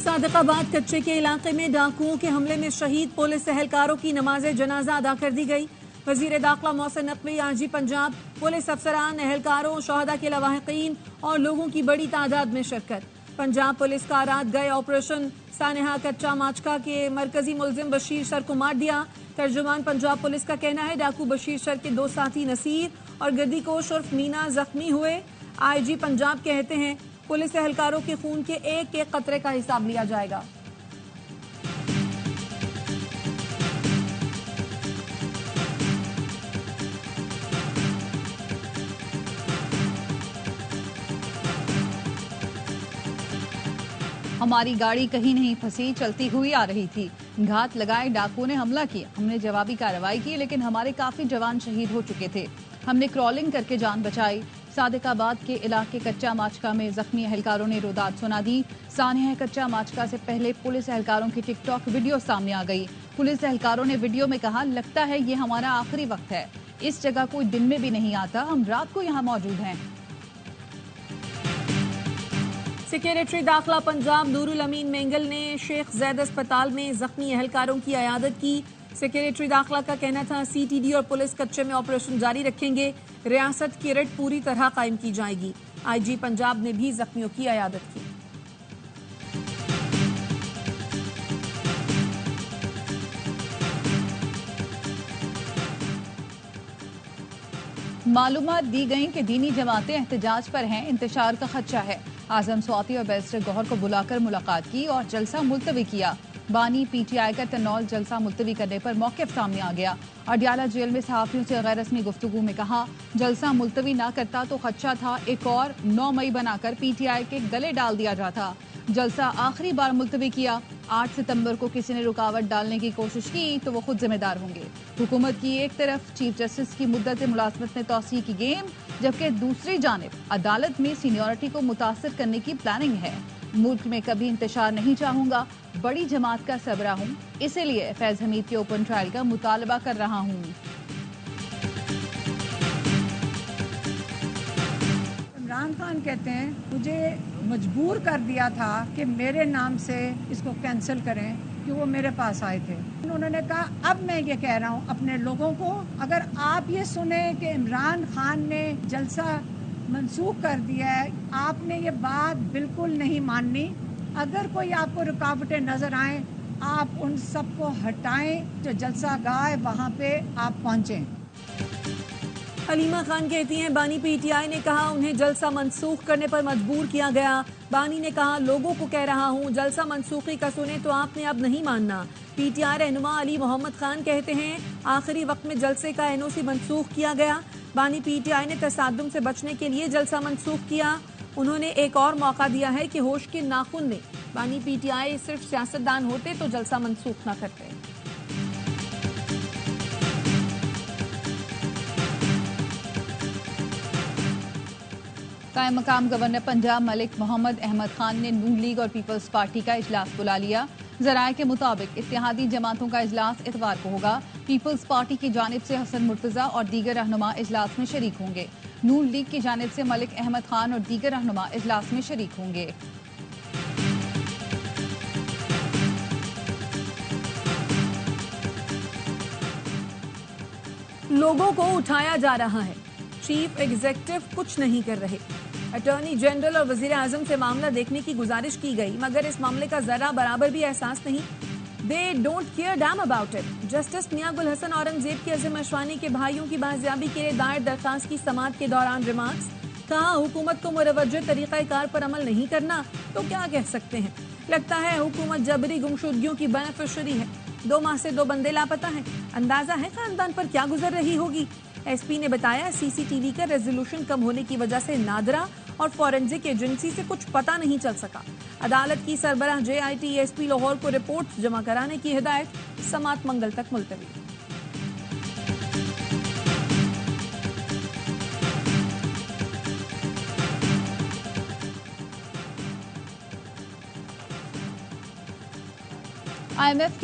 सादिकाबाद कच्चे के इलाके में डाकुओं के हमले में शहीद पुलिस एहलकारों की नमाज जनाजा अदा कर दी गई। वजीर दाखिला मोहसिन नकवी, आईजी पंजाब, पुलिस अफसरान, एहलकारों, शहदा के लवाहिकीन और लोगों की बड़ी तादाद में शिरकत। पंजाब पुलिस का रात गए ऑपरेशन सानेहा कच्चा माचका के मरकजी मुलजिम बशीर सर को मार दिया। तर्जुमान पंजाब पुलिस का कहना है डाकू बशीर सर के दो साथी नसीर और गद्दीकोश उर्फ मीना जख्मी हुए। आईजी पंजाब कहते हैं पुलिस एहलकारों के खून के एक एक कतरे का हिसाब लिया जाएगा। हमारी गाड़ी कहीं नहीं फंसी, चलती हुई आ रही थी। घात लगाए डाकुओं ने हमला किया। हमने जवाबी कार्रवाई की, लेकिन हमारे काफी जवान शहीद हो चुके थे। हमने क्रॉलिंग करके जान बचाई। सादिकाबाद के इलाके कच्चा माचका में जख्मी एहलकारों ने रोदात सुना दी। सानेहा कच्चा माचका से पहले पुलिस एहलकारों की टिकटॉक वीडियो सामने आ गई। पुलिस एहलकारों ने वीडियो में कहा, लगता है ये हमारा आखिरी वक्त है। इस जगह कोई दिन में भी नहीं आता, हम रात को यहाँ मौजूद हैं। सेक्रेटरी दाखिला पंजाब नूरुल अमीन मेंगल ने शेख जैद अस्पताल में जख्मी एहलकारों की अयादत की। सेक्रेटरी दाखिला का कहना था सीटीडी और पुलिस कच्चे में ऑपरेशन जारी रखेंगे। रियासत की रट पूरी तरह कायम की जाएगी। आईजी पंजाब ने भी जख्मियों की अयादत की। मालूमात दी गई कि दीनी जमातें एहतजाज पर हैं, इंतशार का खदशा है। आजम स्वाति और बैरिस्टर गौहर को बुलाकर मुलाकात की और जलसा मुलतवी किया। बानी पीटीआई का तनौल जलसा मुलतवी करने पर मौक़िफ़ सामने आ गया। अडियाला जेल में सहाफ़ियों से गैर रस्मी गुफ्तगू में कहा, जलसा मुलतवी ना करता तो खदशा था एक और 9 मई बनाकर पीटीआई के गले डाल दिया जाता। जलसा आखिरी बार मुलतवी किया। 8 सितंबर को किसी ने रुकावट डालने की कोशिश की तो वो खुद जिम्मेदार होंगे। हुकूमत की एक तरफ चीफ जस्टिस की मुद्दत मुलाजमत में तौसी की गेम, जबकि दूसरी जानिब अदालत में सीनियरिटी को मुतासर करने की प्लानिंग है। मुल्क में कभी इंतशार नहीं चाहूंगा, बड़ी जमात का सबरा हूँ, इसीलिए फैज हमीद के ओपन ट्रायल का मुतालबा कर रहा हूँ। इमरान खान कहते हैं मुझे मजबूर कर दिया था कि मेरे नाम से इसको कैंसिल करें कि वो मेरे पास आए थे। उन्होंने कहा अब मैं ये कह रहा हूँ अपने लोगों को, अगर आप ये सुने कि इमरान खान ने जलसा मंसूख कर दिया है, आपने ये बात बिल्कुल नहीं माननी। अगर कोई आपको रुकावटें नजर आए, आप उन सबको हटाएं। जो जलसा गाह है वहाँ पे आप पहुँचें। हलीमा खान कहती हैं बानी पीटीआई ने कहा उन्हें जलसा मंसूख करने पर मजबूर किया गया। बानी ने कहा लोगों को कह रहा हूं जलसा मंसूखी का सुने तो आपने अब नहीं मानना। पीटीआई रहनुमा अली मोहम्मद खान कहते हैं आखिरी वक्त में जलसे का एनओसी मंसूख किया गया। बानी पीटीआई ने तसादुम से बचने के लिए जलसा मंसूख किया। उन्होंने एक और मौका दिया है कि होश के नाखून ने बानी पीटीआई सिर्फ सियासतदान होते तो जलसा मंसूख न करते। कायम मकाम गवर्नर पंजाब मलिक मोहम्मद अहमद खान ने नून लीग और पीपल्स पार्टी का इजलास बुला लिया। जराये के मुताबिक इत्तेहादी जमातों का इजलास इतवार को होगा। पीपल्स पार्टी की जानिब से हसन मुर्तजा और दीगर रहनुमा इजलास में शरीक होंगे। नून लीग की जानिब से मलिक अहमद खान और दीगर रहनुमा इजलास में शरीक होंगे। लोगों को उठाया जा रहा है, चीफ एग्जीक्यूटिव कुछ नहीं कर रहे। अटॉर्नी जनरल और वजीर आजम से मामला देखने की गुजारिश की गई, मगर इस मामले का जरा बराबर भी एहसास नहीं। They don't care damn about it. Justice Mian Gul Hassan Aurangzeb के अज़ीम अशवानी के भाइयों की बाजियाबी के लिए दायर दरखास्त की समाअत के दौरान रिमार्क्स। कहा हुकूमत को मुरवज्जह तरीक़ाकार पर अमल नहीं करना तो क्या कह सकते हैं। लगता है हुकूमत जबरी गुमशुदगियों की बेनिफिशरी है। 2 माह से 2 बंदे लापता हैं। अंदाजा है खानदान पर क्या गुजर रही होगी। एसपी ने बताया सीसीटीवी का रेजोल्यूशन कम होने की वजह से नादरा और फॉरेंसिक एजेंसी से कुछ पता नहीं चल सका। अदालत की सरबराह जेआईटी एसपी लाहौर को रिपोर्ट जमा कराने की हिदायत, समाअत मंगल तक मुलतवी। IMF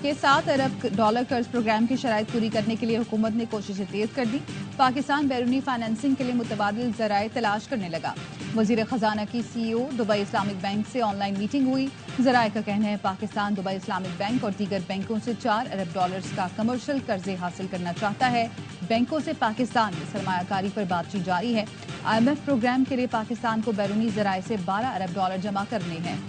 के 7 अरब डॉलर कर्ज प्रोग्राम की शराइत पूरी करने के लिए हुकूमत ने कोशिशें तेज कर दी। पाकिस्तान बैरूनी फाइनेंसिंग के लिए मुतबादिल जराए तलाश करने लगा। वजीर खजाना की CEO दुबई इस्लामिक बैंक से ऑनलाइन मीटिंग हुई। जराए का कहना है पाकिस्तान दुबई इस्लामिक बैंक और दीगर बैंकों से $4 अरब का कमर्शियल कर्जे हासिल करना चाहता है। बैंकों से पाकिस्तान में सरमायाकारी पर बातचीत जारी है। IMF प्रोग्राम के लिए पाकिस्तान को बैरूनी जराए से $12 अरब जमा करने हैं।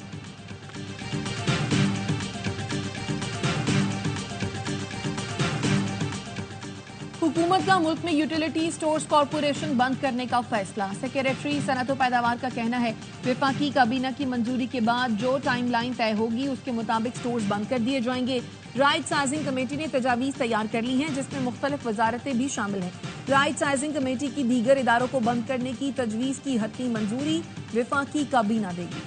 हुकूमत का मुल्क में यूटिलिटी स्टोर्स कॉरपोरेशन बंद करने का फैसला। सेक्रेटरी सनअत व पैदावार का कहना है वफाकी काबीना की मंजूरी के बाद जो टाइमलाइन तय होगी उसके मुताबिक स्टोर्स बंद कर दिए जाएंगे। राइट साइजिंग कमेटी ने तजावीज तैयार कर ली हैं जिसमें मुख्तलिफ वजारतें भी शामिल हैं। राइट साइजिंग कमेटी की दीगर इदारों को बंद करने की तजवीज की हतमी मंजूरी वफाकी काबीना देगी।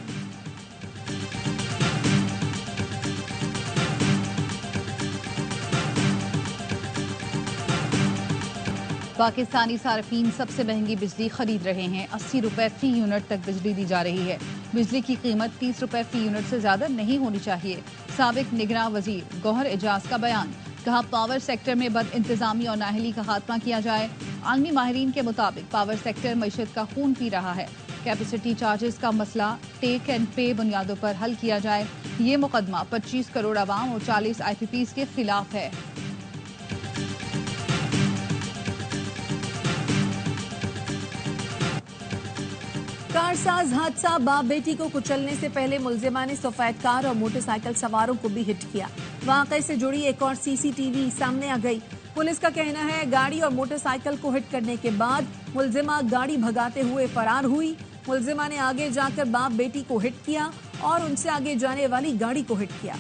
पाकिस्तानी सार्फिन सबसे महंगी बिजली खरीद रहे हैं। 80 रुपए फी यूनिट तक बिजली दी जा रही है। बिजली की कीमत 30 रुपए फी यूनिट से ज्यादा नहीं होनी चाहिए। साबिक निगरान वजीर गौहर एजाज का बयान, कहा पावर सेक्टर में बद इंतजामी और नाअहली का खात्मा किया जाए। आलमी माहिरीन के मुताबिक पावर सेक्टर मईशत का खून पी रहा है। कैपेसिटी चार्जेस का मसला टेक एंड पे बुनियादों पर हल किया जाए। ये मुकदमा 25 करोड़ अवाम और 40 IPPs के खिलाफ है। कारसाज हादसा, बाप बेटी को कुचलने से पहले मुलजिमा ने सफेद कार और मोटरसाइकिल सवारों को भी हिट किया। वाकये से जुड़ी एक और CCTV सामने आ गई। पुलिस का कहना है गाड़ी और मोटरसाइकिल को हिट करने के बाद मुलजिमा गाड़ी भगाते हुए फरार हुई। मुलजिमा ने आगे जाकर बाप बेटी को हिट किया और उनसे आगे जाने वाली गाड़ी को हिट किया।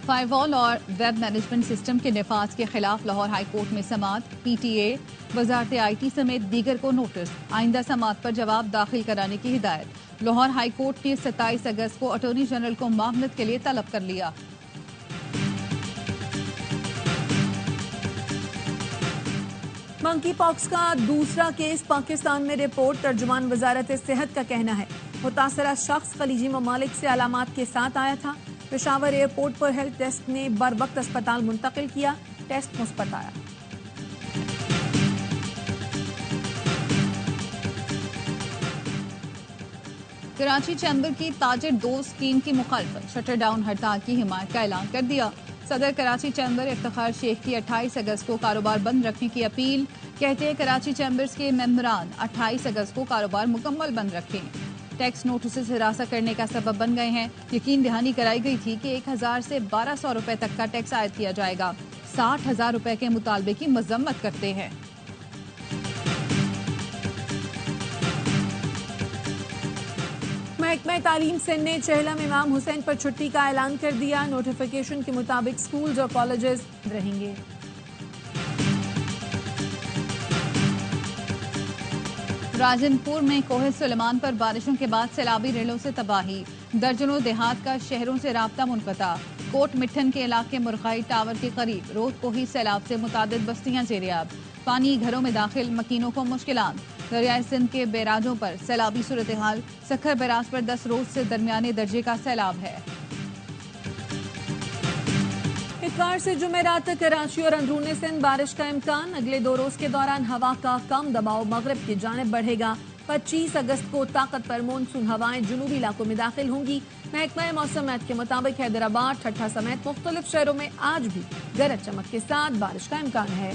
फायरवॉल और वेब मैनेजमेंट सिस्टम के निफाज के खिलाफ लाहौर हाई कोर्ट में समात। PTA, वजारत IT समेत दीगर को नोटिस। आइंदा समात पर जवाब दाखिल कराने की हिदायत। लाहौर हाई कोर्ट ने 27 अगस्त को अटॉर्नी जनरल को मामलत के लिए तलब कर लिया। मंकी पॉक्स का दूसरा केस पाकिस्तान में रिपोर्ट। तर्जुमान वजारत सेहत का कहना है मुतासरा शख्स खलीजी ममालिक से अलामात के साथ आया था। पेशावर एयरपोर्ट पर हेल्थ डेस्क ने बर वक्त अस्पताल मुंतकिल किया। टेस्ट मुस्बत आया। कराची चैम्बर की ताजिर दोस्त स्कीम की मुखालफत, शटर डाउन हड़ताल की हिमायत का ऐलान कर दिया। सदर कराची चैम्बर इफ्तिखार शेख की 28 अगस्त को कारोबार बंद रखने की अपील। कहते हैं कराची चैम्बर्स के मेंबरान 28 अगस्त को कारोबार मुकम्मल बंद रखें। टैक्स नोटिस हिरासत करने का सबब बन गए हैं। यकीन दहानी कराई गई थी कि 1000 से 1200 रुपए तक का टैक्स आयद किया जाएगा। 60,000 रुपए के मुतालबे की मजम्मत करते हैं। महकमा तालीम सिंध ने चहलम इमाम हुसैन पर छुट्टी का ऐलान कर दिया। नोटिफिकेशन के मुताबिक स्कूल्स और कॉलेजेस रहेंगे। राजनपुर में कोहे सुलेमान पर बारिशों के बाद सैलाबी रेलों से तबाही। दर्जनों देहात का शहरों से राब्ता मुनक़ता। कोट मिठन के इलाके मुरगाई टावर के करीब रोज कोही सैलाब से मुतादिद बस्तियां जेरियाब। पानी घरों में दाखिल, मकीनों को मुश्किलात। दरियाए सिंध के बैराजों पर सैलाबी सूरत हाल। सखर बैराज पर 10 रोज से दरमियाने दर्जे का सैलाब है। इतवार से जुमेरात तक कराची और अंदरूनी सिंध बारिश का इम्कान। अगले 2 रोज के दौरान हवा का कम दबाव मगरिब की जानिब बढ़ेगा। 25 अगस्त को ताकत पर मानसून हवाएं जुनूबी इलाकों में दाखिल होंगी। महकमा मौसमियात के मुताबिक हैदराबाद, ठट्ठा समेत मुख्तलिफ शहरों में आज भी गरज चमक के साथ बारिश का इम्कान है।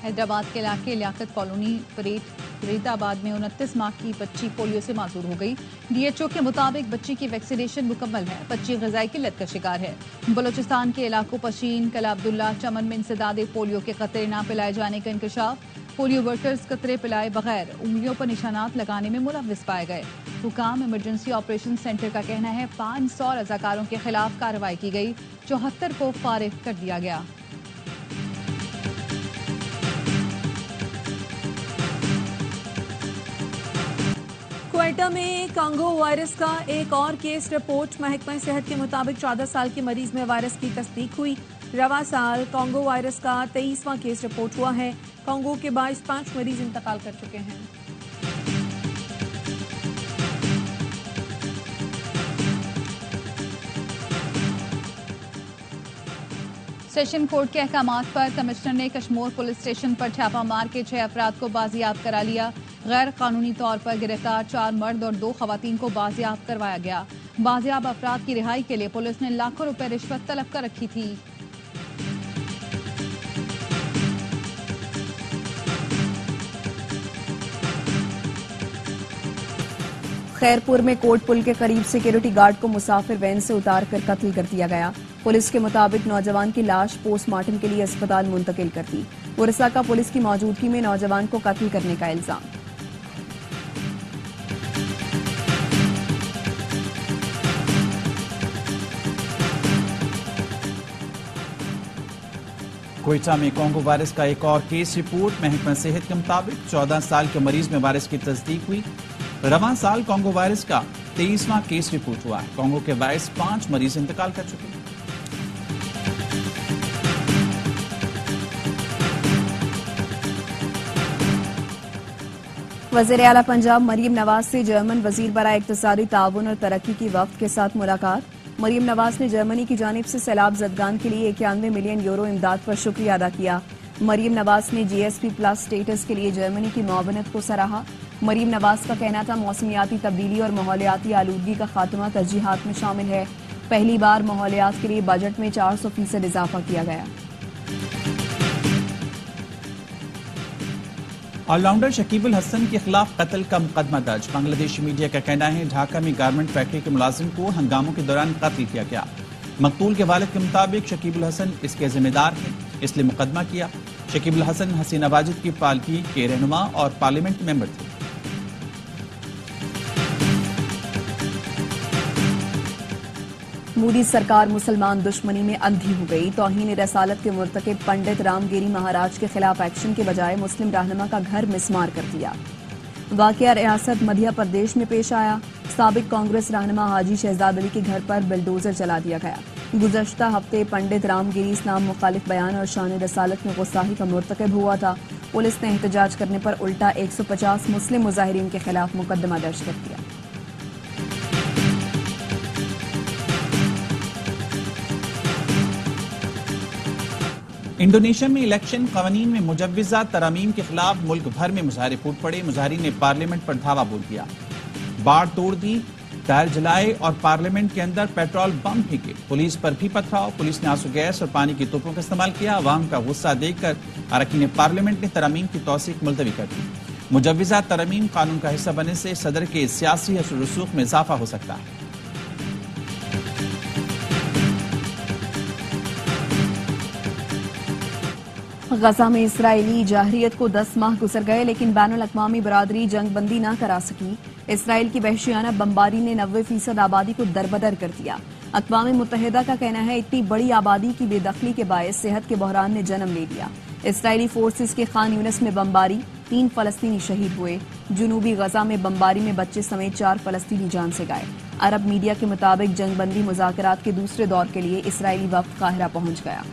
हैदराबाद के इलाके लियाकत कॉलोनी फरीदाबाद में 29 माह की बच्ची पोलियो से माजूर हो गई। DHO के मुताबिक बच्ची की वैक्सीनेशन मुकम्मल है। बच्ची ग़िज़ाई किल्लत का शिकार है। बलोचिस्तान के इलाकों पशीन, कला अब्दुल्ला, चमन में इंसदादे पोलियो के कतरे न पिलाए जाने का इंकशाफ। पोलियो वर्कर्स कतरे पिलाए बगैर उंगलियों पर निशानात लगाने में मुलव्विस पाए गए। हुकाम इमरजेंसी ऑपरेशन सेंटर का कहना है 500 रजाकारों के खिलाफ कार्रवाई की गई। 74 को फारिग कर दिया गया। क्वेटा में कांगो वायरस का एक और केस रिपोर्ट। महकमा सेहत के मुताबिक 14 साल के मरीज में वायरस की तस्दीक हुई। रवा साल कांगो वायरस का 23वां केस रिपोर्ट हुआ है। कांगो के 5 मरीज इंतकाल कर चुके हैं। सेशन कोर्ट के अहकामात पर कमिश्नर ने कशमोर पुलिस स्टेशन पर छापा मार के 6 अफराद को बाजियाब करा लिया। गैर कानूनी तौर पर गिरफ्तार 4 मर्द और 2 खवातीन को बाजियाब करवाया गया। बाजियाब अफराद की रिहाई के लिए पुलिस ने लाखों रुपए रिश्वत तलब कर रखी थी। खैरपुर में कोट पुल के करीब सिक्योरिटी गार्ड को मुसाफिर वैन से उतार कर कत्ल कर दिया गया। पुलिस के मुताबिक नौजवान की लाश पोस्टमार्टम के लिए अस्पताल मुंतकिल कर दी। उरसा का पुलिस की मौजूदगी में नौजवान को कत्ल करने का इल्जाम। कोयटा में कोंगो वायरस का एक और केस रिपोर्ट। महकमा सेहत के मुताबिक 14 साल के मरीज में वायरस की तस्दीक हुई। रवां साल कोंगो वायरस का 23वां केस रिपोर्ट हुआ है। कोंगो के वायरस 5 मरीज इंतकाल कर चुके हैं। वज़ीर आला पंजाब मरीम नवाज से जर्मन वजीर बराए इक्तिसादी ताउन और तरक्की की वफ्द के साथ मुलाकात। मरीम नवाज ने जर्मनी की जानिब से सैलाब ज़दगान के लिए 91 मिलियन यूरो इमदाद पर शुक्रिया अदा किया। मरीम नवाज ने GSP+ स्टेटस के लिए जर्मनी की मुआवनत को सराहा। मरीम नवाज का कहना था मौसमियाती तब्दीली और माहौलियाती आलूदगी का खात्मा तरजीहात में शामिल है। पहली बार माहौलियात के लिए बजट में 400% इजाफा किया गया। ऑलराउंडर शकीबुल हसन के खिलाफ कत्ल का मुकदमा दर्ज। बांग्लादेशी मीडिया का कहना है ढाका में गारमेंट फैक्ट्री के मुलाजिम को हंगामों के दौरान कत्ल किया गया। मकतूल के वालिद के मुताबिक शकीबुल हसन इसके जिम्मेदार हैं, इसलिए मुकदमा किया। शकीबुल हसन हसीना वाजिद की पालकी के रहनुमा और पार्लियामेंट मेंबर थे। मोदी सरकार मुसलमान दुश्मनी में अंधी हो गई। तौहीन रसालत के मुर्तकिब पंडित रामगिरी महाराज के खिलाफ एक्शन के बजाय मुस्लिम रहनुमा का घर मिसमार कर दिया। वाकया रियासत मध्य प्रदेश में पेश आया। साबिक कांग्रेस रहनुमा हाजी शहजाद अली के घर पर बिल्डोजर चला दिया गया। गुज़श्ता हफ्ते पंडित रामगिरी इस्लाम मुखालिफ बयान और शान रसालत में गुस्ताखी का मुर्तकिब हुआ था। पुलिस ने एहतजाज करने पर उल्टा 150 मुस्लिम मुजाहिरीन के खिलाफ मुकदमा दर्ज कर दिया। इंडोनेशिया में इलेक्शन कवानीन में मुजव्विजा तरामीम के खिलाफ मुल्क भर में मुजाहरे फूट पड़े। मुजाहिरीन ने पार्लियामेंट पर धावा बोल दिया, बाड़ तोड़ दी, टायर जलाए और पार्लियामेंट के अंदर पेट्रोल बम फेंके। पुलिस पर भी पथराव। पुलिस ने आंसू गैस और पानी की तोपों का इस्तेमाल किया। अवाम का गुस्सा देखकर अरकान पार्लियामेंट ने तरामीम की तौसीक मुलतवी कर दी। मुजव्विजा तरामीम कानून का हिस्सा बनने से सदर के सियासी असर रसूख में इजाफा हो सकता है। गजा में इसराइली जाहरियत को 10 माह गुजर गए, लेकिन बैनुल अक़वामी बरादरी जंग बंदी न करा सकी। इसराइल की वहशियाना बमबारी ने 90% आबादी को दरबदर कर दिया। अक़वाम मुत्तहिदा का कहना है इतनी बड़ी आबादी की बेदखली के बायस सेहत के बहरान ने जन्म ले लिया। इसराइली फोर्सेस के खान यूनिस में बमबारी, 3 फलस्तीनी शहीद हुए। जुनूबी गजा में बमबारी में बच्चे समेत 4 फलस्तीनी जान से गए। अरब मीडिया के मुताबिक जंग बंदी मुज़ाकरात के दूसरे दौर के लिए इसराइली वफ्द काहिरा पहुंच गया।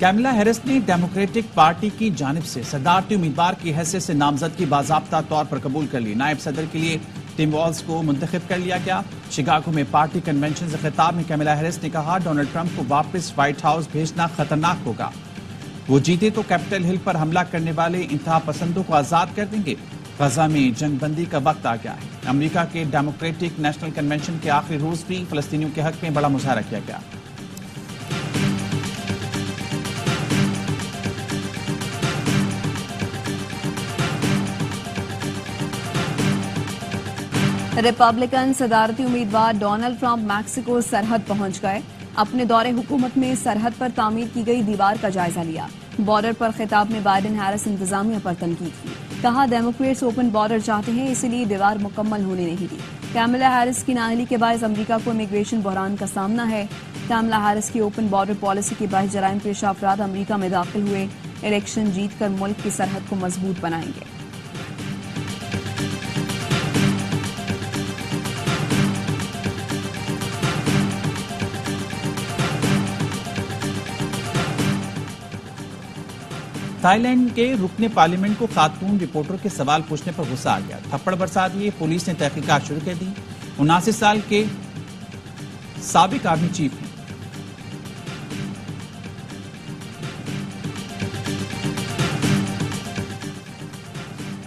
कैमला हैरिस ने डेमोक्रेटिक पार्टी की जानिब से सदारती उम्मीदवार की हैसियत से नामजदगी बाज़ाब्ता तौर पर कबूल कर ली। नायब सदर के लिए टिम वॉल्स को मुंतखब कर लिया गया। शिकागो में पार्टी कन्वेंशन से खिताब में कैमला हैरिस ने कहा डोनाल्ड ट्रंप को वापस व्हाइट हाउस भेजना खतरनाक होगा। वो जीते तो कैपिटल हिल पर हमला करने वाले इंतहा पसंदों को आजाद कर देंगे। गजा में जंगबंदी का वक्त आ गया है। अमेरिका के डेमोक्रेटिक नेशनल कन्वेंशन के आखिरी रोज भी फलस्तीनियों के हक में बड़ा मुजाहरा किया गया। रिपब्लिकन सदारती उम्मीदवार डोनाल्ड ट्रंप मैक्सिको सरहद पहुंच गए। अपने दौरे हुकूमत में सरहद पर तामीर की गई दीवार का जायजा लिया। बॉर्डर पर खिताब में बाइडेन हैरिस इंतजामिया पर तनकीद की। कहा डेमोक्रेट्स ओपन बॉर्डर चाहते हैं, इसलिए दीवार मुकम्मल होने नहीं दी। कैमला हैरिस की नाअहली के बायस अमेरिका को इमिग्रेशन बहरान का सामना है। कैमला हैरिस की ओपन बॉर्डर पॉलिसी के बायस जराइम पेशा अफराद अमेरिका में दाखिल हुए। इलेक्शन जीतकर मुल्क की सरहद को मजबूत बनाएंगे। थाईलैंड के रुकने पार्लियामेंट को खातून रिपोर्टर के सवाल पूछने पर गुस्सा आ गया। थप्पड़ बरसा दिए। पुलिस ने तहकीकात शुरू कर दी। 79 साल के साबिक आर्मी चीफ हैं।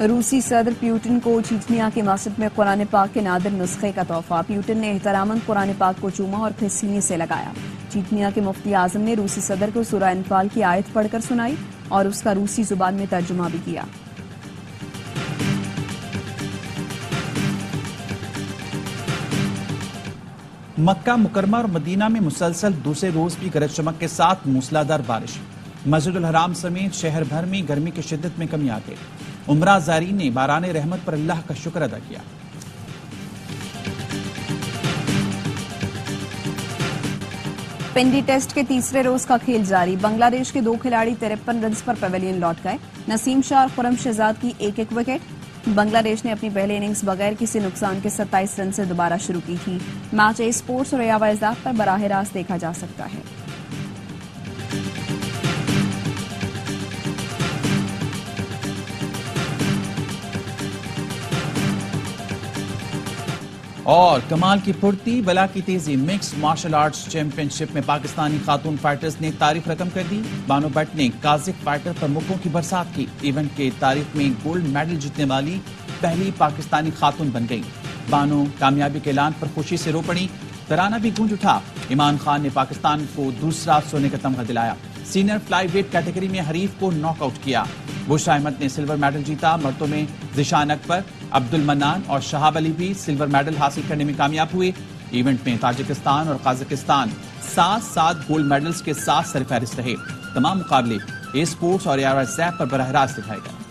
रूसी सदर प्यूटिन को चीचनिया के मस्जिद में कुरान पाक के नादिर नुस्खे का तोहफा। प्यूटिन ने एहतरामन कुरान पाक को चूमा और फिर सीने से लगाया। चीचनिया के मुफ्ती आजम ने रूसी सदर को सूरह अनफाल की आयत पढ़कर सुनाई और उसका रूसी जुबान में तर्जुमा भी किया। मक्का मुकरमा और मदीना में मुसलसल दूसरे रोज भी गरज चमक के साथ मूसलाधार बारिश। मस्जिदुल हराम समेत शहर भर में गर्मी की शिद्दत में कमी आ गई। उमरा ज़ारीन ने बाराने रहमत पर अल्लाह का शुक्र अदा किया। पिंडी टेस्ट के तीसरे रोज का खेल जारी। बांग्लादेश के 2 खिलाड़ी 53 रन पर पवेलियन लौट गए। नसीम शाह और खुरम शहजाद की एक विकेट। बांग्लादेश ने अपनी पहले इनिंग्स बगैर किसी नुकसान के 27 रन से दोबारा शुरू की थी। मैच ए स्पोर्ट्स और यावाइजात पर बराह रास्त देखा जा सकता है। और कमाल की फुर्ती बला की तेजी मिक्स मार्शल आर्ट्स चैंपियनशिप में पाकिस्तानी खातून फाइटर्स ने तारीफ रकम कर दी। बानो भट्ट ने काजिक फाइटर पर मुक्कों की बरसात की। इवेंट के तारीख में गोल्ड मेडल जीतने वाली पहली पाकिस्तानी खातून बन गई। बानो कामयाबी के ऐलान पर खुशी से रो पड़ी। तराना भी गूंज उठा। इमरान खान ने पाकिस्तान को दूसरा सोने का तमगा दिलाया। सीनियर फ्लाईवेट कैटेगरी में हरीफ को नॉकआउट किया। बुशरा अहमद ने सिल्वर मेडल जीता। मर्दों में जिशान अकबर, अब्दुल मन्नान और शहाब अली भी सिल्वर मेडल हासिल करने में कामयाब हुए। इवेंट में ताजिकिस्तान और काजाकिस्तान 7-7 गोल्ड मेडल्स के साथ सरफहरिस्त रहे। तमाम मुकाबले ए स्पोर्ट्स और ARS ऐप पर बराह रास्त दिखाए गए।